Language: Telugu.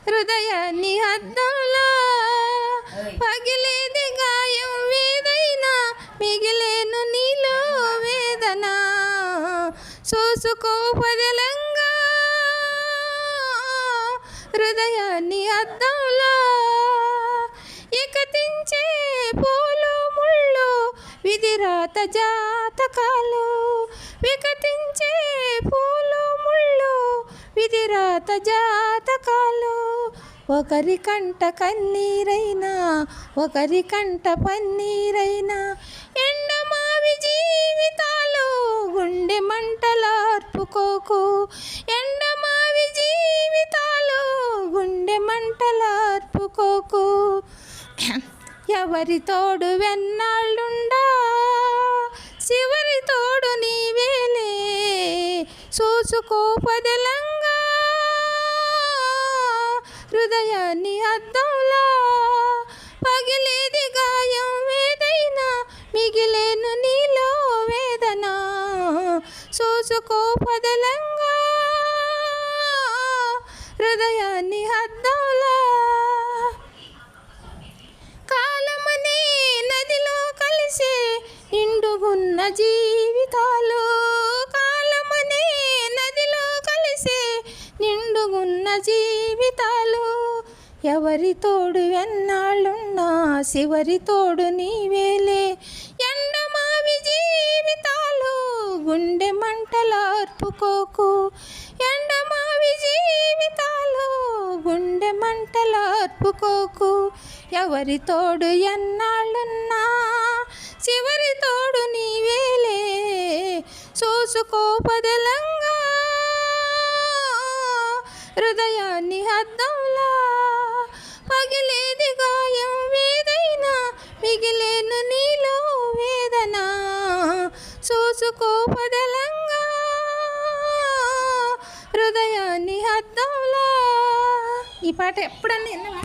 హృదయాన్ని అద్దంలా పగిలేది గాయం ఏదైనా మిగిలేను నీలో వేదన చూసుకో పదలంగా హృదయాన్ని అద్దంలా ఎకతించే పూలు ముళ్ళు విధిరాత జాతకాలు వికతించే పూలు ముళ్ళు విధిరాత జాతకాలు ఒకరి కంట కన్నీరైనా ఒకరి కంట పన్నీరైనా ఎండమావి జీవితాలు గుండె మంటలార్పుకోకు ఎండమావి జీవితాలు గుండె మంటలార్పుకోకు ఎవరి తోడు వెన్నాళ్ళుండా చివరి తోడు నీవేలే చూసుకో పదలంగా హృదయాన్ని అద్దంలా పగిలేది గాయం ఏదైనా మిగిలేను నీలో వేదన చూసుకో పదలంగా హృదయాన్ని అద్దంలా కాలమనే నదిలో కలిసే నిండుగున్న జీవితాలు కాలమనే నదిలో కలిసే నిండుగున్న జీవితాలు ఎవరి తోడు ఎన్నాళ్ళున్నా చివరి తోడు నీవేలే ఎండమావి జీవితాలు గుండె మంటలార్పుకోకు ఎండమావి జీవితాలు గుండె మంటలార్పుకోకు ఎవరి తోడు ఎన్నాళ్ళున్నా చివరి తోడు నీవేలే చూసుకో పదలంగా హృదయాన్ని అద్దంలా పగిలేది గాయం ఏదైనా మిగిలేను నీలో వేదన చూసుకో పదలంగా హృదయాన్ని అద్దంలా. ఈ పాట ఎప్పుడన్నా విన్నావా?